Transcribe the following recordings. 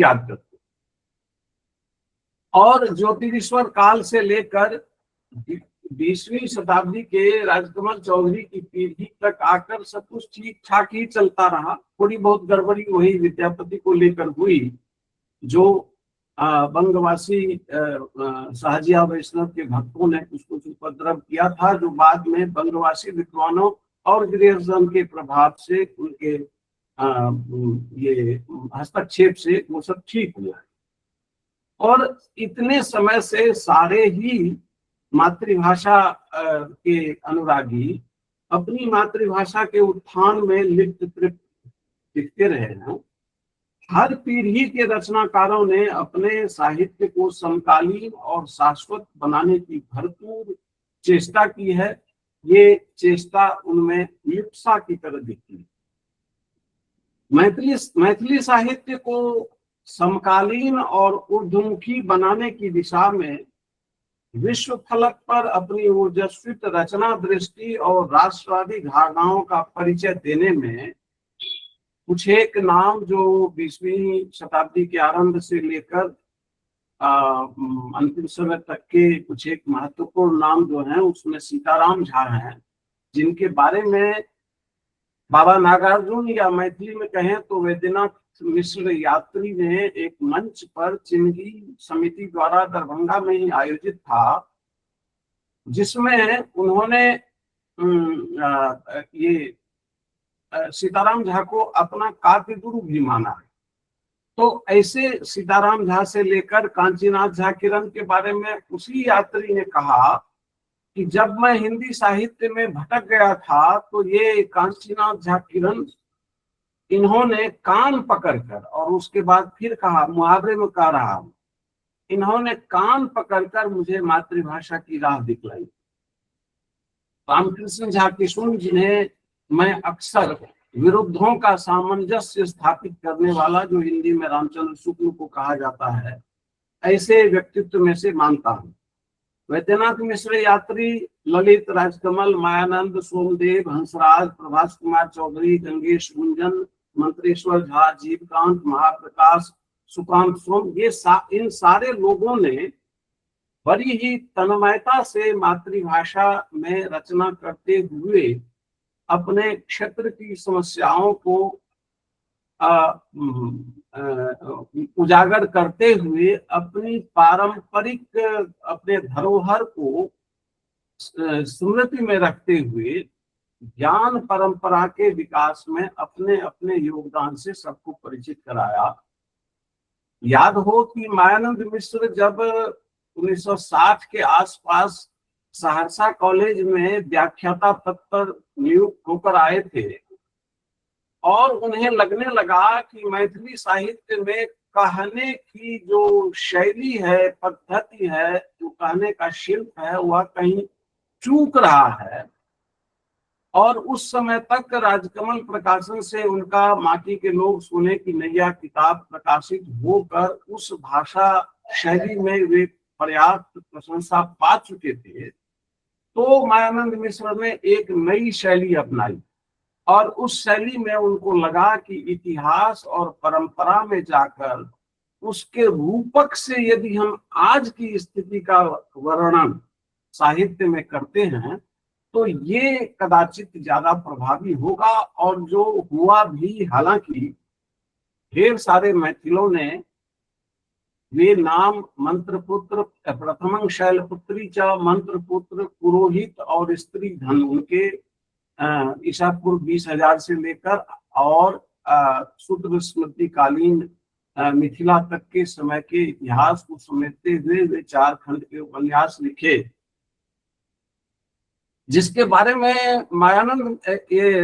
याद करते। और ज्योतिरीश्वर काल से लेकर 20वीं शताब्दी के राजकमल चौधरी की पीढ़ी तक आकर सब कुछ ठीक ठाक ही चलता रहा। थोड़ी बहुत गड़बड़ी वही विद्यापति को लेकर हुई, जो बंगवासी शाहजिया वैष्णव के भक्तों ने उसको उपद्रव किया था, जो बाद में बंगवासी विद्वानों और गृहस्थन के प्रभाव से उनके ये हस्तक्षेप से वो सब ठीक हुआ। और इतने समय से सारे ही मातृभाषा के अनुरागी अपनी मातृभाषा के उत्थान में लिप्त तृप्त दिखते रहे हैं। हर पीढ़ी के रचनाकारों ने अपने साहित्य को समकालीन और शाश्वत बनाने की भरपूर चेष्टा की है। ये चेष्टा उनमें लिप्सा की तरह दिखती है। मैथिली साहित्य को समकालीन और ऊर्ध्वमुखी बनाने की दिशा में विश्व फलक पर अपनी ओजस्वित रचना दृष्टि और राष्ट्रवादी धारणाओं का परिचय देने में कुछ एक नाम जो 20वीं शताब्दी के आरंभ से लेकर अंतिम समय तक के कुछ एक महत्वपूर्ण नाम जो हैं, उसमें सीताराम झा हैं, जिनके बारे में बाबा नागार्जुन या मैथिली में कहें तो वैद्यनाथ मिश्र यात्री ने एक मंच पर चिन्हगी समिति द्वारा दरभंगा में ही आयोजित था, जिसमें उन्होंने ये सीताराम झा को अपना काव्य गुरु भी माना है। तो ऐसे सीताराम झा से लेकर कांचीनाथ झा किरण के बारे में उसी यात्री ने कहा कि जब मैं हिंदी साहित्य में भटक गया था तो ये कांचीनाथ झा किरण इन्होंने कान पकड़कर, और उसके बाद फिर कहा, मुहावरे में कह रहा हूं, इन्होंने कान पकड़कर मुझे मातृभाषा की राह दिखलाई। रामकृष्ण झा किशुन, जिन्हें मैं अक्सर विरुद्धों का सामंजस्य स्थापित करने वाला, जो हिंदी में रामचंद्र शुक्ल को कहा जाता है, ऐसे व्यक्तित्व में से मानता हूं। वैद्यनाथ मिश्र यात्री, ललित, राजकमल, मायानंद, सोमदेव, हंसराज, प्रभास कुमार चौधरी, गंगेश गुंजन, मंत्रेश्वर झा, जीवकांत, महाप्रकाश, सुकांत सोम, इन सारे लोगों ने बड़ी ही तन्मयता से मातृभाषा में रचना करते हुए अपने क्षेत्र की समस्याओं को उजागर करते हुए अपनी पारंपरिक अपने धरोहर को स्मृति में रखते हुए ज्ञान परंपरा के विकास में अपने अपने योगदान से सबको परिचित कराया। याद हो कि मायानंद मिश्र जब 1960 के आसपास सहरसा कॉलेज में व्याख्याता पद पर नियुक्त होकर आए थे और उन्हें लगने लगा कि मैथिली साहित्य में कहने की जो शैली है, पद्धति है, जो कहने का शिल्प है, वह कहीं चूक रहा है। और उस समय तक राजकमल प्रकाशन से उनका माटी के लोग सोने की नैया किताब प्रकाशित होकर उस भाषा शैली में वे पर्याप्त प्रशंसा पा चुके थे। तो मायानंद मिश्र ने एक नई शैली अपनाई और उस शैली में उनको लगा कि इतिहास और परंपरा में जाकर उसके रूपक से यदि हम आज की स्थिति का वर्णन साहित्य में करते हैं तो ये कदाचित ज्यादा प्रभावी होगा। और जो हुआ भी, हालांकि ढेर सारे मैथिलों ने वे नाम मंत्रपुत्र, प्रथमं शैलपुत्री च मंत्रपुत्र, पुरोहित और स्त्री धन, उनके ईसा पूर्व 20,000 से लेकर और शूद्र स्मृति कालीन मिथिला तक के समय के इतिहास को समेटते हुए वे 4 खंड के उपन्यास लिखे, जिसके बारे में मायानंद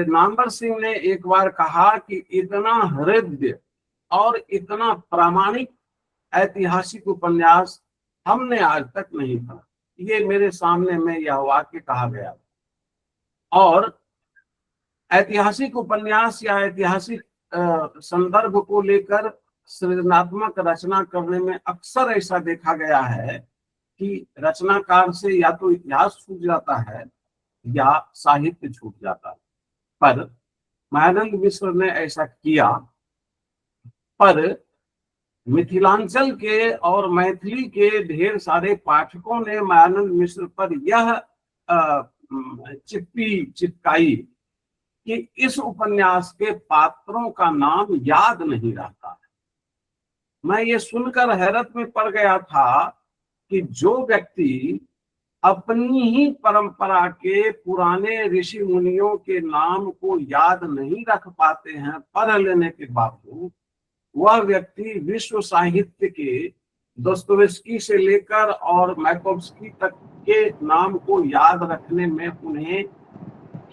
नामवर सिंह ने एक बार कहा कि इतना हृदय और इतना प्रामाणिक ऐतिहासिक उपन्यास हमने आज तक नहीं पढ़ा। ये मेरे सामने में यह वाक्य कहा गया। और ऐतिहासिक उपन्यास या ऐतिहासिक संदर्भ को लेकर सृजनात्मक रचना करने में अक्सर ऐसा देखा गया है कि रचनाकार से या तो इतिहास छूट जाता है या साहित्य छूट जाता है। पर मायानंद मिश्र ने ऐसा किया। पर मिथिलांचल के और मैथिली के ढेर सारे पाठकों ने मायानंद मिश्र पर यह चिप्पी चिपकाई कि इस उपन्यास के पात्रों का नाम याद नहीं रहता है। मैं ये सुनकर हैरत में पड़ गया था कि जो व्यक्ति अपनी ही परंपरा के पुराने ऋषि मुनियों के नाम को याद नहीं रख पाते हैं पढ़ लेने के बावजूद, वह व्यक्ति विश्व साहित्य के दोस्तोयेव्स्की से लेकर और मैकोव्स्की तक के नाम को याद रखने में उन्हें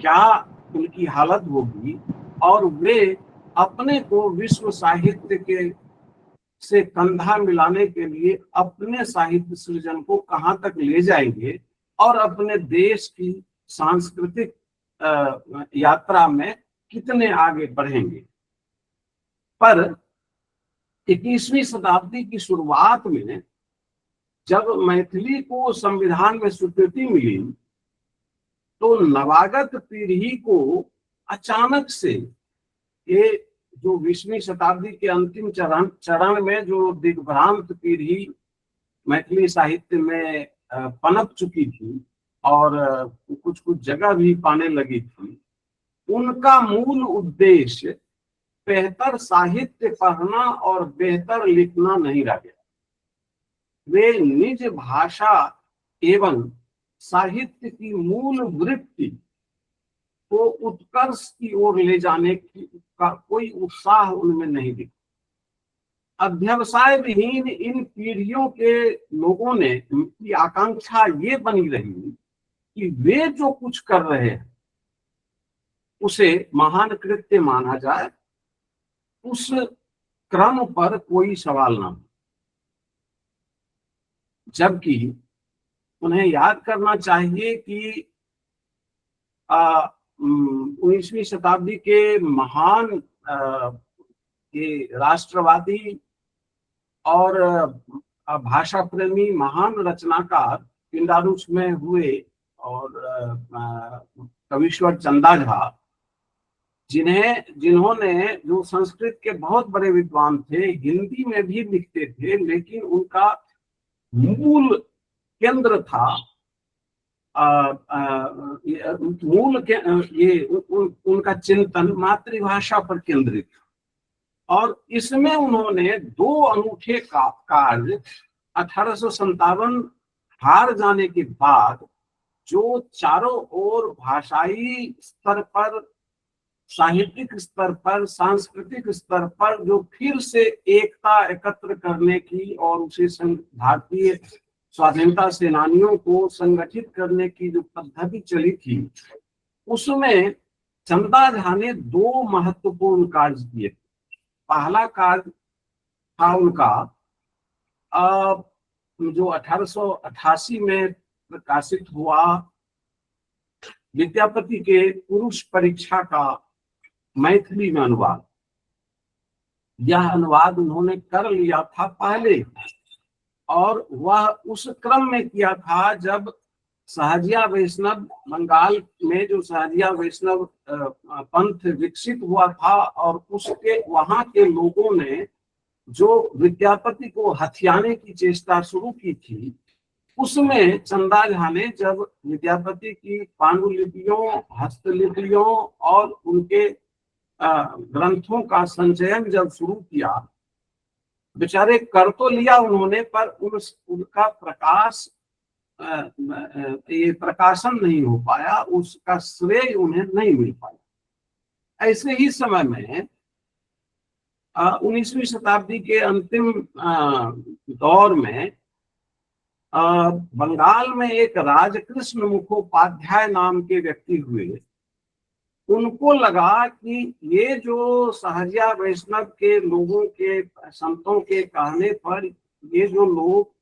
क्या उनकी हालत होगी, और वे अपने को विश्व साहित्य के से कंधा मिलाने के लिए अपने साहित्य सृजन को कहां तक ले जाएंगे और अपने देश की सांस्कृतिक यात्रा में कितने आगे बढ़ेंगे। पर 21वीं शताब्दी की शुरुआत में जब मैथिली को संविधान में स्वीकृति मिली तो नवागत पीढ़ी को अचानक से ये जो 20वीं शताब्दी के अंतिम चरण में जो दिग्भ्रांत पीढ़ी मैथिली साहित्य में पनप चुकी थी और कुछ कुछ जगह भी पाने लगी थी, उनका मूल उद्देश्य बेहतर साहित्य पढ़ना और बेहतर लिखना नहीं रह गया। वे निज भाषा एवं साहित्य की मूल वृत्ति को उत्कर्ष की ओर ले जाने का कोई उत्साह उनमें नहीं दिखा। अध्यवसाय विहीन इन पीढ़ियों के लोगों ने की आकांक्षा ये बनी रही कि वे जो कुछ कर रहे हैं उसे महान कृत्य माना जाए, उस क्रम पर कोई सवाल ना हो। जबकि उन्हें याद करना चाहिए कि 19वीं शताब्दी के महान ये राष्ट्रवादी और भाषा प्रेमी महान रचनाकार पिंडारुस में हुए और कवीश्वर चंदा झा, जिन्होंने जो संस्कृत के बहुत बड़े विद्वान थे, हिंदी में भी लिखते थे, लेकिन उनका मूल केंद्र था उनका चिंतन मातृभाषा पर केंद्रित, और इसमें उन्होंने दो अनूठे कार्य 1857 हार जाने के बाद जो चारों ओर भाषाई स्तर पर, साहित्यिक स्तर पर, सांस्कृतिक स्तर पर जो फिर से एकता एकत्र करने की और उसे भारतीय स्वाधीनता सेनानियों को संगठित करने की जो पद्धति चली थी, उसमें चंदा झा ने दो महत्वपूर्ण कार्य किए। पहला कार्य था उनका जो 1888 में प्रकाशित हुआ विद्यापति के पुरुष परीक्षा का मैथिली में अनुवाद। यह अनुवाद उन्होंने कर लिया था पहले, और वह उस क्रम में किया था जब सहजिया वैष्णव, बंगाल में जो सहजिया वैष्णव पंथ विकसित हुआ था और उसके वहां के लोगों ने जो विद्यापति को हथियाने की चेष्टा शुरू की थी, उसमें चंदा झा ने जब विद्यापति की पांडुलिपियों, हस्तलिपियों और उनके ग्रंथों का संचयन जब शुरू किया, बेचारे कर तो लिया उन्होंने, पर उनका प्रकाश ये प्रकाशन नहीं हो पाया, उसका श्रेय उन्हें नहीं मिल पाया। ऐसे ही समय में 19वीं शताब्दी के अंतिम दौर में बंगाल में एक राजकृष्ण मुखोपाध्याय नाम के व्यक्ति हुए। उनको लगा कि ये जो सहजिया वैष्णव के लोगों के, संतों के कहने पर ये जो लोग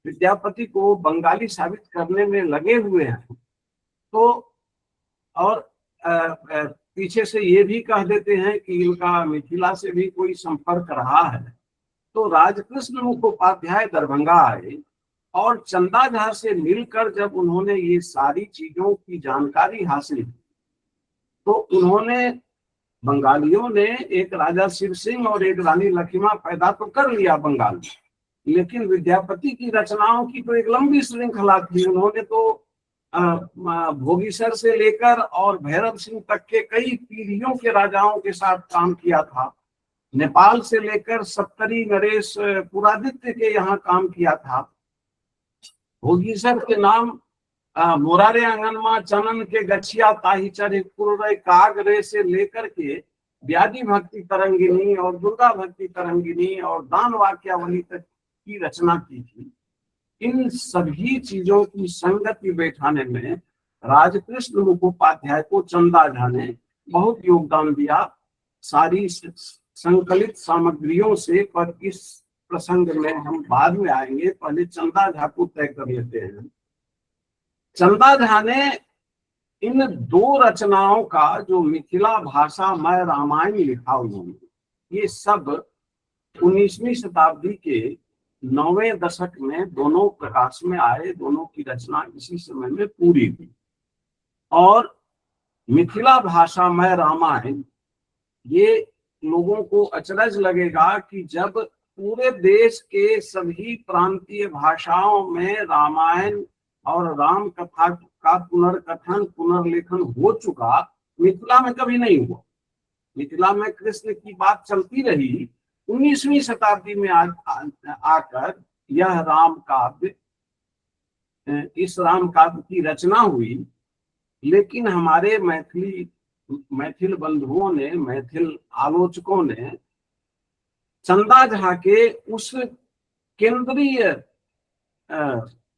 विद्यापति को बंगाली साबित करने में लगे हुए हैं, तो और पीछे से ये भी कह देते हैं कि इनका मिथिला से भी कोई संपर्क रहा है, तो राजकृष्ण मुखोपाध्याय दरभंगा आए और चंदा झा से मिलकर जब उन्होंने ये सारी चीजों की जानकारी हासिल की, तो उन्होंने बंगालियों ने एक राजा शिव सिंह और एक रानी लक्ष्मा पैदा तो कर लिया बंगाल में, लेकिन विद्यापति की रचनाओं की तो एक लंबी श्रृंखला थी। उन्होंने तो भोगीसर से लेकर और भैरव सिंह तक के कई पीढ़ियों के राजाओं के साथ काम किया था। नेपाल से लेकर सप्तरी नरेश पुरादित्य के यहाँ काम किया था। भोगीसर के नाम मोरारे आंगनमा चनन के गछिया ताहिचर काग रे से लेकर के व्याधि भक्ति तरंगिनी और दुर्गा भक्ति तरंगिनी और दान वाक्यावली तक की रचना की थी। इन सभी चीजों की संगति बैठाने में राजकृष्ण मुखोपाध्याय को चंदा झा ने बहुत योगदान दिया सारी संकलित सामग्रियों से। पर इस प्रसंग में हम बाद में आएंगे, पहले चंदा झा को तय कर लेते हैं। चंदा झा ने इन दो रचनाओं का जो मिथिला भाषा में रामायण लिखा उन्होंने, ये सब 19वीं शताब्दी के 9वें दशक में दोनों प्रकाश में आए। दोनों की रचना इसी समय में पूरी हुई। और मिथिला भाषा में रामायण, ये लोगों को अचरज लगेगा कि जब पूरे देश के सभी प्रांतीय भाषाओं में रामायण और राम कथा का पुनर्कथन पुनर्लेखन हो चुका, मिथिला में कभी नहीं हुआ। मिथिला में कृष्ण की बात चलती रही। 19वीं शताब्दी में आकर यह राम काव्य, इस राम काव्य की रचना हुई। लेकिन हमारे मैथिल बंधुओं ने, मैथिल आलोचकों ने चंदा झा के उस केंद्रीय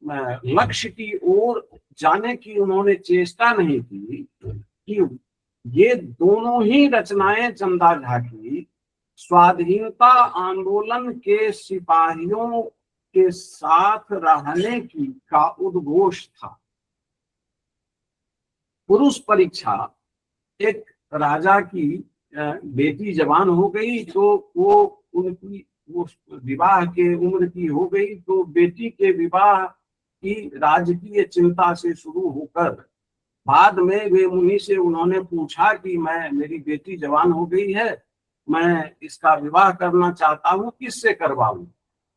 लक्ष्य की ओर जाने की उन्होंने चेष्टा नहीं की कि ये दोनों ही रचनाएं चंदा झा की स्वाधीनता आंदोलन के सिपाहियों के साथ रहने की का उद्घोष था। पुरुष परीक्षा, एक राजा की बेटी जवान हो गई तो वो उनकी वो विवाह के उम्र की हो गई, तो बेटी के विवाह की राजकीय चिंता से शुरू होकर बाद में वे मुनि से उन्होंने पूछा कि मेरी बेटी जवान हो गई है, मैं इसका विवाह करना चाहता हूँ, किससे करवाऊं?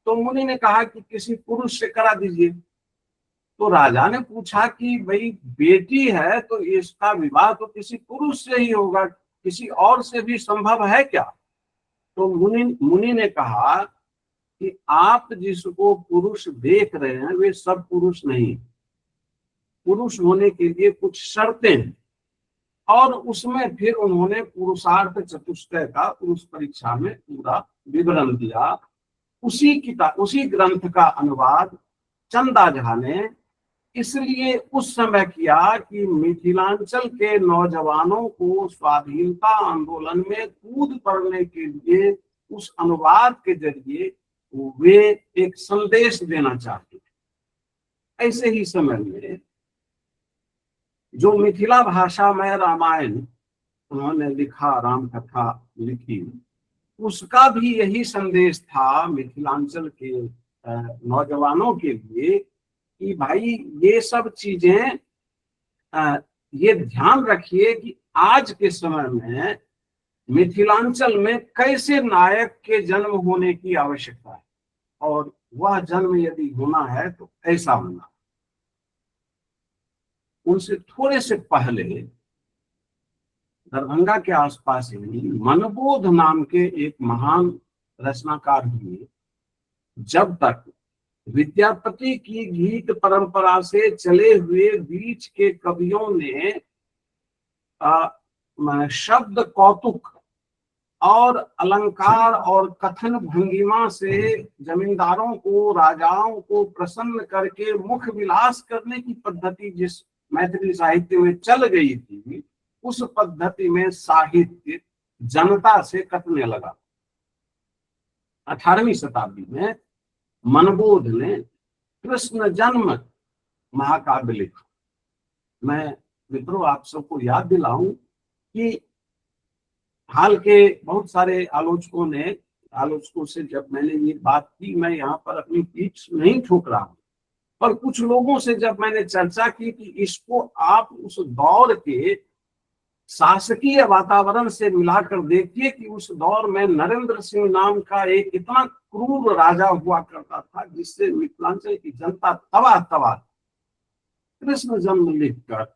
तो मुनि ने कहा कि किसी पुरुष से करा दीजिए। तो राजा ने पूछा कि भाई बेटी है तो इसका विवाह तो किसी पुरुष से ही होगा, किसी और से भी संभव है क्या? तो मुनि ने कहा कि आप जिसको पुरुष देख रहे हैं वे सब पुरुष नहीं। पुरुष होने के लिए कुछ शर्तें हैं। और उसमें फिर उन्होंने पुरुषार्थ चतुष्टय का पुरुष परीक्षा में पूरा विवरण दिया। उसी ग्रंथ का अनुवाद चंदा झा ने इसलिए उस समय किया कि मिथिलांचल के नौजवानों को स्वाधीनता आंदोलन में कूद पड़ने के लिए उस अनुवाद के जरिए वे एक संदेश देना चाहते थे। ऐसे ही समय में जो मिथिला भाषा में रामायण उन्होंने लिखा, राम कथा लिखी, उसका भी यही संदेश था मिथिलांचल के नौजवानों के लिए कि भाई ये सब चीजें ये ध्यान रखिए कि आज के समय में मिथिलांचल में कैसे नायक के जन्म होने की आवश्यकता है, और वह जन्म यदि होना है तो ऐसा होना। उनसे थोड़े से पहले दरभंगा के आसपास ही मनबोध नाम के एक महान रचनाकार हुए। जब तक विद्यापति की गीत परंपरा से चले हुए बीच के कवियों ने शब्द कौतुक और अलंकार और कथन भंगिमा से जमींदारों को, राजाओं को प्रसन्न करके मुख विलास करने की पद्धति जिस मैथिली साहित्य में चल गई थी, उस पद्धति में साहित्य जनता से कटने लगा। 18वीं शताब्दी में मनबोध ने कृष्ण जन्म महाकाव्य लिखा। मैं मित्रों आप सबको याद दिलाऊं कि हाल के बहुत सारे आलोचकों से जब मैंने ये बात की, मैं यहाँ पर अपनी पीठ नहीं ठोक रहा हूं, पर कुछ लोगों से जब मैंने चर्चा की कि इसको आप उस दौर के शासकीय वातावरण से मिलाकर देखिए कि उस दौर में नरेंद्र सिंह नाम का एक इतना क्रूर राजा हुआ करता था, जिससे मिथिलांचल की जनता तबाह तबाह। कृष्ण जन्म लिखकर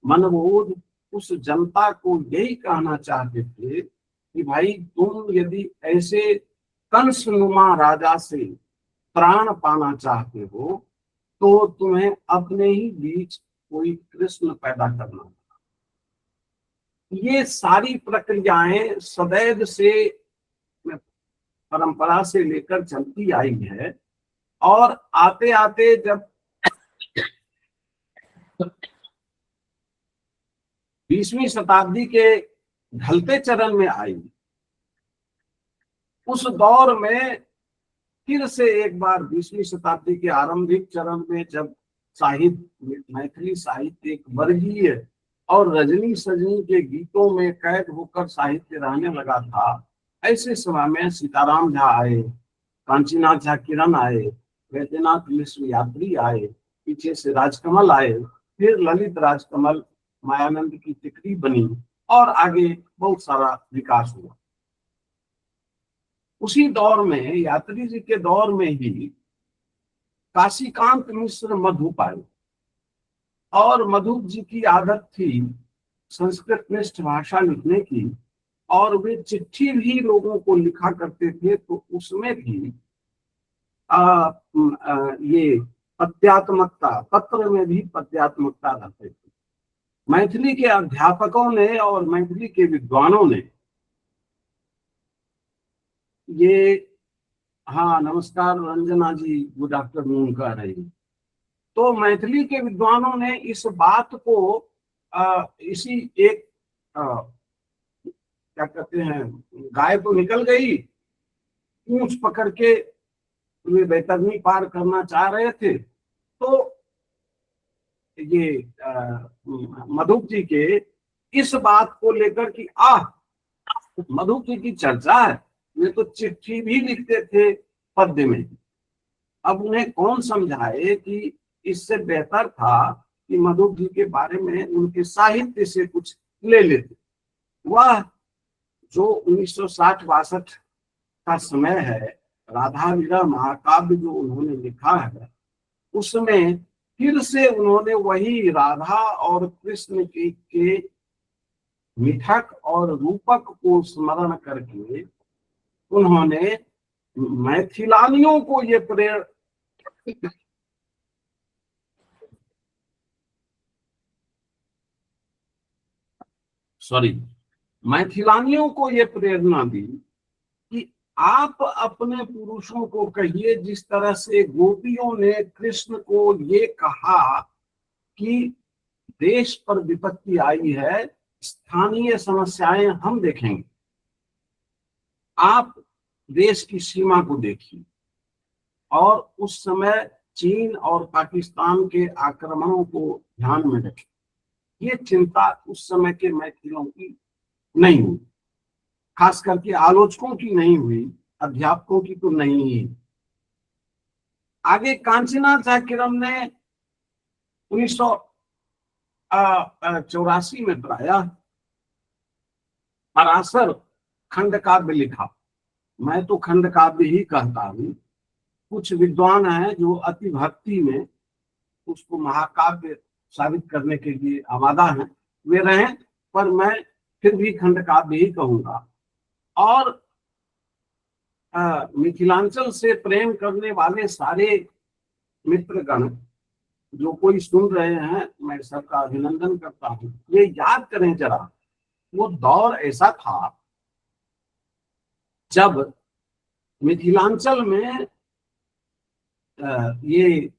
मनमोहन उस जनता को यही कहना चाहते थे कि भाई, तुम यदि ऐसे कंसनुमा राजा से प्राण पाना चाहते हो तो तुम्हें अपने ही बीच कोई कृष्ण पैदा करना। ये सारी प्रक्रियाएं सदैव से परंपरा से लेकर चलती आई है, और आते आते जब 20वीं शताब्दी के ढलते चरण में आई, उस दौर में फिर से एक बार 20वीं शताब्दी के आरंभिक चरण में जब साहित्य, मैथिली साहित्य एक वर्गीय और रजनी सजनी के गीतों में कैद होकर साहित्य रहने लगा था, ऐसे समय में सीताराम झा आए, कांचीनाथ झा किरण आए, वैद्यनाथ मिश्र यात्री आए, पीछे से राजकमल आए, फिर ललित राजकमल मायानंद की तिकड़ी बनी, और आगे बहुत सारा विकास हुआ। उसी दौर में, यात्री जी के दौर में ही काशीकांत मिश्र मधुप आए, और मधुप जी की आदत थी संस्कृत निष्ठ भाषा लिखने की, और वे चिट्ठी भी लोगों को लिखा करते थे, तो उसमें भी ये पद्यात्मकता, पत्र में भी पद्यात्मकता रहते थे। मैथिली के अध्यापकों ने और मैथिली के विद्वानों ने ये, हाँ नमस्कार रंजना जी, गुड आफ्टरनून कह रही। तो मैथिली के विद्वानों ने इस बात को इसी एक क्या कहते हैं, गाय तो निकल गई, पूंछ पकड़ के वे बैतरनी पार करना चाह रहे थे, तो ये मधुप जी के इस बात को लेकर कि मधुप जी की चर्चा है, वे तो चिट्ठी भी लिखते थे पद्य में। अब उन्हें कौन समझाए कि इससे बेहतर था कि मधुप जी के बारे में उनके साहित्य से कुछ ले लेते। वह जो 1960-62 का समय है, राधा वीरा महाकाव्य जो उन्होंने लिखा है, उसमें फिर से उन्होंने वही राधा और कृष्ण के मिठक और रूपक को स्मरण करके उन्होंने मैथिलानियों को ये मैथिलानियों को ये प्रेरणा दी कि आप अपने पुरुषों को कहिए, जिस तरह से गोपियों ने कृष्ण को ये कहा कि देश पर विपत्ति आई है, स्थानीय समस्याएं हम देखेंगे, आप देश की सीमा को देखिए। और उस समय चीन और पाकिस्तान के आक्रमणों को ध्यान में रखें। ये चिंता उस समय के मैथिलों की नहीं हुई, खास करके आलोचकों की नहीं हुई, अध्यापकों की तो नहीं ही। आगे कांचीनाथ झा किरण ने 1984 में प्रायः पराशर खंड काव्य लिखा। मैं तो खंड काव्य ही कहता हूँ, कुछ विद्वान हैं जो अति भक्ति में उसको महाकाव्य साबित करने के लिए आमादा हैं, वे रहें, पर मैं फिर भी खंड काव्य ही कहूंगा। और मिथिलांचल से प्रेम करने वाले सारे मित्रगण जो कोई सुन रहे हैं, मैं सबका अभिनंदन करता हूँ। ये याद करें जरा, वो दौर ऐसा था जब मिथिलांचल में ये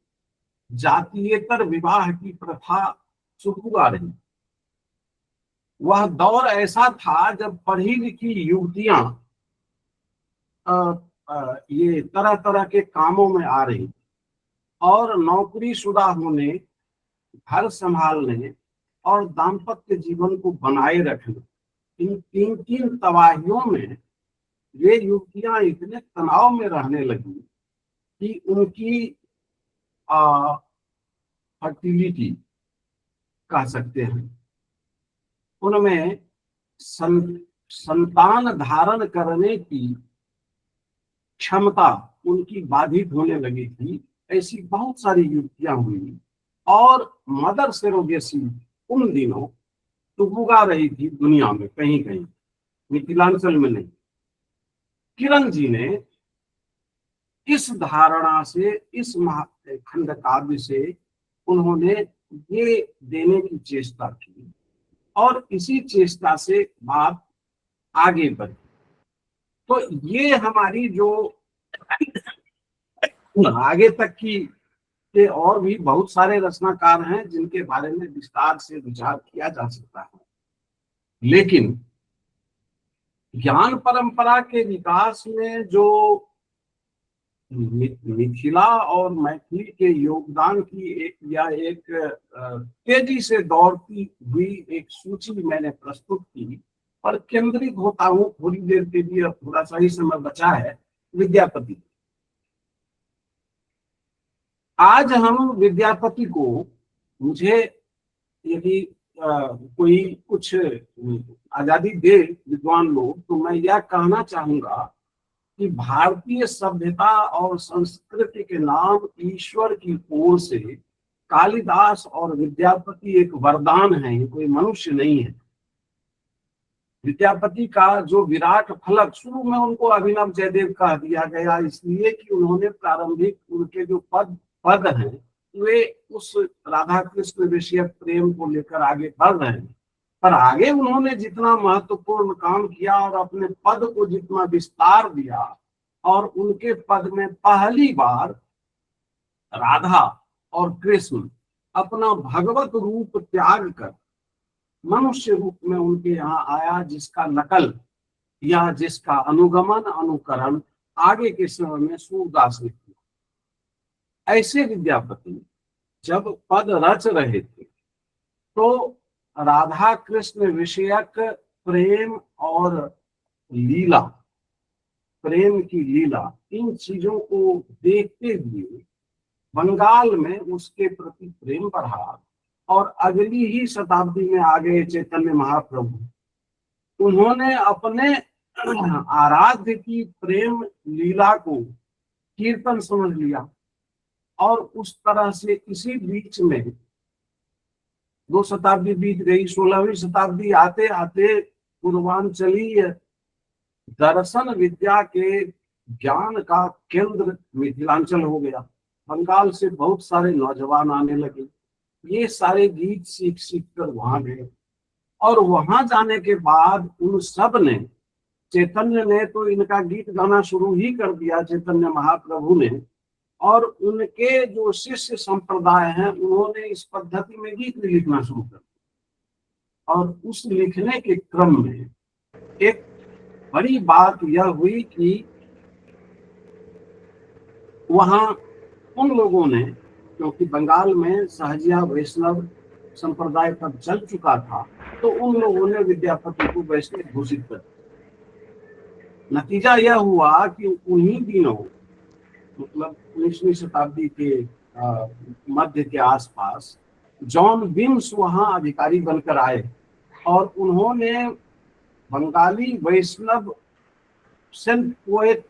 जातीयतर विवाह की प्रथा शुरू आ रही। वह दौर ऐसा था जब पढ़ी लिखी युवतियां ये तरह तरह के कामों में आ रही, और नौकरीशुदा होने, घर संभालने और दाम्पत्य जीवन को बनाए रखने, इन तीन तीन तबाहियों में ये युवतियां इतने तनाव में रहने लगी कि उनकी फर्टिलिटी कह सकते हैं, उनमें संतान धारण करने की क्षमता उनकी बाधित होने लगी थी। ऐसी बहुत सारी युक्तियां हुई और मदर सरोगेसी उन दिनों टुगुगा रही थी दुनिया में, कहीं कहीं, मिथिलांचल में नहीं। किरण जी ने इस धारणा से, इस खंड काव्य से उन्होंने ये देने की चेष्टा की और इसी चेष्टा से बात आगे बढ़ी। तो ये हमारी जो आगे तक की के और भी बहुत सारे रचनाकार हैं जिनके बारे में विस्तार से विचार किया जा सकता है, लेकिन ज्ञान परंपरा के विकास में जो मिथिला और मैथिली के योगदान की एक तेजी से दौड़ती हुई एक सूची मैंने प्रस्तुत की, पर केंद्रित होता हूं थोड़ी देर के लिए, थोड़ा सा ही समय बचा है, विद्यापति। आज हम विद्यापति को, मुझे यदि कोई कुछ आजादी दे विद्वान लोग, तो मैं यह कहना चाहूंगा कि भारतीय सभ्यता और संस्कृति के नाम ईश्वर की ओर से कालिदास और विद्यापति एक वरदान है, कोई मनुष्य नहीं है। विद्यापति का जो विराट फलक, शुरू में उनको अभिनव जयदेव कह दिया गया इसलिए कि उन्होंने प्रारंभिक उनके जो पद हैं वे उस राधा कृष्ण विषयक प्रेम को लेकर आगे बढ़ रहे हैं, पर आगे उन्होंने जितना महत्वपूर्ण काम किया और अपने पद को जितना विस्तार दिया, और उनके पद में पहली बार राधा और कृष्ण अपना भगवत रूप त्याग कर मनुष्य रूप में उनके यहाँ आया, जिसका नकल या जिसका अनुगमन अनुकरण आगे के समय में सूरदास ने किया। ऐसे विद्यापति जब पद रच रहे थे तो राधा कृष्ण विषयक प्रेम और लीला, प्रेम की लीला, इन चीजों को देखते हुए बंगाल में उसके प्रति प्रेम बढ़ा और अगली ही शताब्दी में आ गए चैतन्य महाप्रभु। उन्होंने अपने आराध्य की प्रेम लीला को कीर्तन समझ लिया और उस तरह से इसी बीच में 2 शताब्दी बीत गई। 16वीं शताब्दी आते आते पूर्वांचलीय दर्शन विद्या के ज्ञान का केंद्र मिथिलांचल हो गया। बंगाल से बहुत सारे नौजवान आने लगे, ये सारे गीत सीख सीख कर वहां गए और वहां जाने के बाद उन सब ने, चैतन्य ने तो इनका गीत गाना शुरू ही कर दिया, चैतन्य महाप्रभु ने, और उनके जो शिष्य संप्रदाय हैं उन्होंने इस पद्धति में गीत लिखना शुरू कर दिया। और उस लिखने के क्रम में एक बड़ी बात यह हुई कि वहां उन लोगों ने, क्योंकि बंगाल में सहजिया वैष्णव संप्रदाय तब चल चुका था, तो उन लोगों ने विद्यापति को वैष्णव घोषित कर दिया। नतीजा यह हुआ कि उन्हीं दिनों, मतलब 19वीं शताब्दी के मध्य के आसपास, जॉन बिम्स वहां अधिकारी बनकर आए और उन्होंने बंगाली वैष्णव सेंट पोएट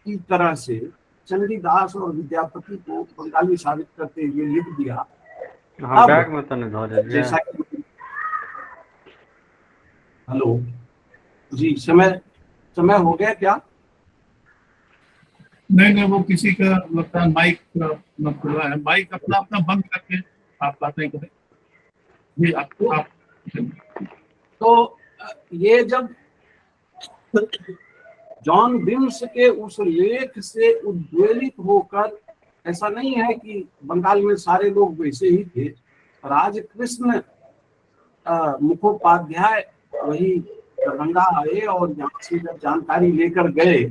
की तरह से चंडीदास और विद्यापति को बंगाली साबित करते हुए लिख दिया। बैग में तो नहीं, जैसा कि हेलो जी, समय हो गया क्या? नहीं, वो किसी का लगता है माइक खुला है, माइक अपना बंद करके आप बातें करें जी। आप तो ये जब जॉन बिम्स के उस लेख से उद्वेलित होकर, ऐसा नहीं है कि बंगाल में सारे लोग वैसे ही थे, राजकृष्ण मुखोपाध्याय वही दरभंगा आए और यहाँ से जब जानकारी लेकर गए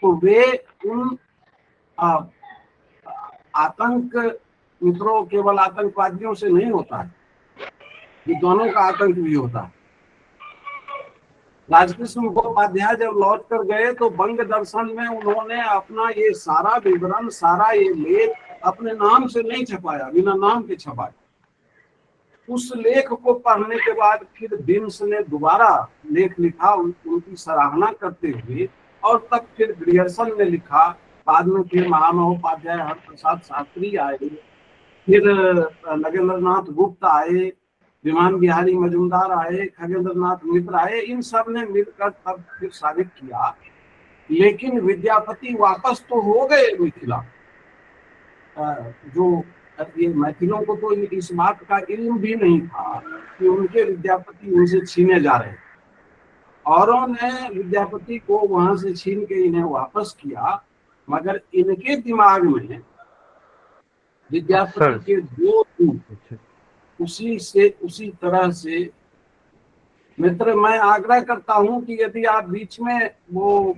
तो वे उन आतंक मित्रों, केवल आतंकवादियों से नहीं होता है, विद्वानों का आतंक भी होता है। राजकृष्ण मुखोपाध्याय जब लौट कर गए तो बंग दर्शन में उन्होंने अपना ये सारा विवरण, सारा ये लेख अपने नाम से नहीं छपाया, बिना नाम के छपाया। उस लेख को पढ़ने के बाद फिर बिम्स ने दोबारा लेख लिखा उनकी सराहना करते हुए, और तब फिर ग्रियर्सन ने लिखा, बाद में फिर महामहोपाध्याय हरप्रसाद शास्त्री आए, फिर नगेंद्र नाथ गुप्त आए, विमान बिहारी मजूमदार आए, खगेंद्र नाथ मित्र आए। इन सब ने मिलकर तब फिर साबित किया। लेकिन विद्यापति वापस तो हो गए मिथिला। जो ये मैथिलों को तो इस बात का इल्म भी नहीं था कि उनके विद्यापति उनसे छीने जा रहे, औरों ने विद्यापति को वहां से छीन के इन्हें वापस किया। मगर इनके दिमाग में विद्यापति के दो रूप उसी तरह से। मित्र, मैं आग्रह करता हूं कि यदि आप बीच में वो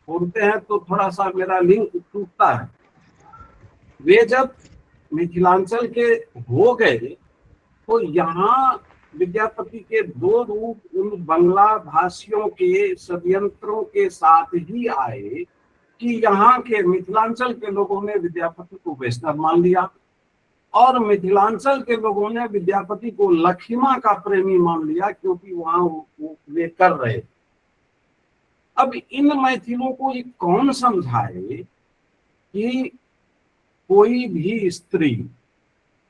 बोलते हैं तो थोड़ा सा मेरा लिंक टूटता है। वे जब मिथिलांचल के हो गए तो यहाँ विद्यापति के दो रूप उन बंगला भाषियों के षड्यंत्रों के साथ ही आए कि यहाँ के मिथिलांचल के लोगों ने विद्यापति को वैष्णव मान लिया, और मिथिलांचल के लोगों ने विद्यापति को लखीमा का प्रेमी मान लिया, क्योंकि वहां वे कर रहे। अब इन मैथिलों को ये कौन समझाए कि कोई भी स्त्री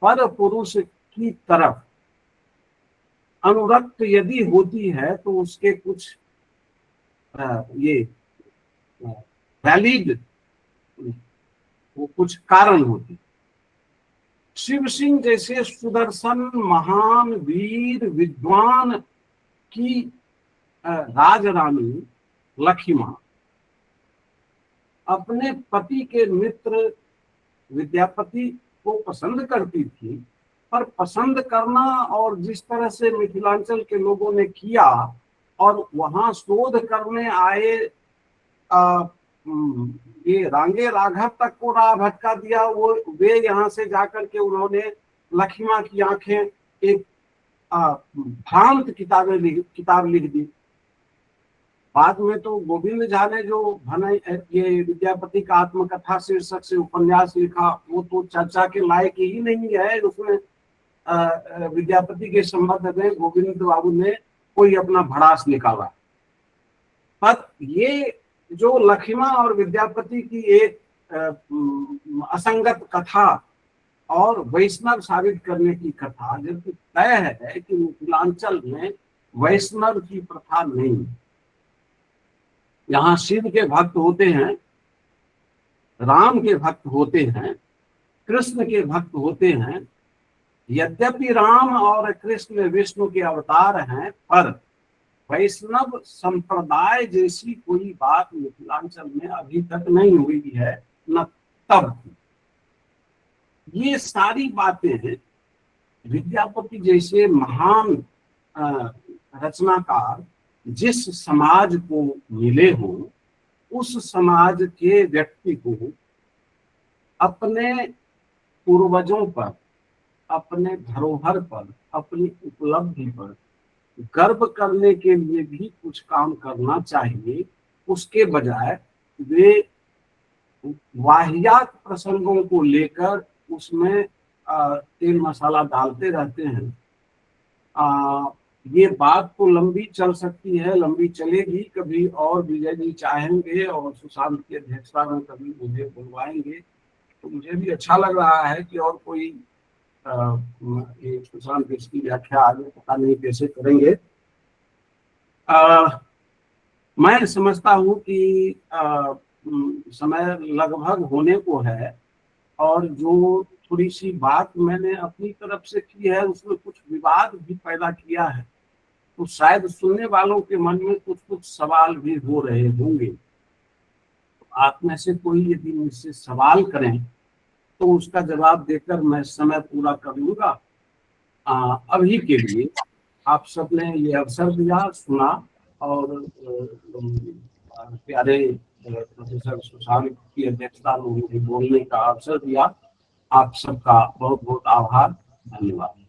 पर पुरुष की तरफ अनुरक्त यदि होती है तो उसके कुछ ये वैलिड वो कुछ कारण होती। शिव सिंह जैसे सुदर्शन महान वीर विद्वान की राजरानी लखीमा अपने पति के मित्र विद्यापति को पसंद करती थी, पर पसंद करना और जिस तरह से मिथिलांचल के लोगों ने किया और वहां शोध करने आए ये रांगे राघव तक को राह भटका दिया। वो वे यहाँ से जाकर के उन्होंने लखीमा की आंखें एक भ्रांत किताब लिख दी। बाद में तो गोविंद झा ने जो ये विद्यापति का आत्मकथा शीर्षक से उपन्यास लिखा, वो तो चर्चा के लायक ही नहीं है। उसमें विद्यापति के संबंध में गोविंद बाबू ने कोई अपना भड़ास निकाला। पर ये जो लखीमा और विद्यापति की एक असंगत कथा और वैष्णव साबित करने की कथा, जबकि तय है कि मिथिलांचल में वैष्णव की प्रथा नहीं। यहाँ शिव के भक्त होते हैं, राम के भक्त होते हैं, कृष्ण के भक्त होते हैं। यद्यपि राम और कृष्ण विष्णु के अवतार हैं, पर वैष्णव संप्रदाय जैसी कोई बात मिथिलांचल में अभी तक नहीं हुई है, न तब। ये सारी बातें विद्यापति जैसे महान रचनाकार जिस समाज को मिले हों, उस समाज के व्यक्ति को अपने पूर्वजों पर, अपने धरोहर पर, अपनी उपलब्धि पर गर्व करने के लिए भी कुछ काम करना चाहिए। उसके बजाय वे वाहियात प्रसंगों को लेकर उसमें तेल मसाला डालते रहते हैं। ये बात तो लंबी चल सकती है, लंबी चलेगी। कभी और विजय जी चाहेंगे और सुशांत की अध्यक्षता में कभी मुझे बुलवाएंगे तो मुझे भी अच्छा लग रहा है कि और कोई सुशांत इसकी व्याख्या आगे पता नहीं कैसे करेंगे। मैं समझता हूँ कि समय लगभग होने को है, और जो थोड़ी सी बात मैंने अपनी तरफ से की है उसमें कुछ विवाद भी पैदा किया है, तो शायद सुनने वालों के मन में कुछ कुछ सवाल भी हो रहे होंगे। आप में से कोई यदि मुझसे सवाल करें तो उसका जवाब देकर मैं समय पूरा कर लूंगा। अभी के लिए आप सबने ये अवसर दिया, सुना, और प्यारे प्रोफेसर सुशांत की अध्यक्षता में मुझे बोलने का अवसर दिया। आप सबका बहुत बहुत आभार, धन्यवाद।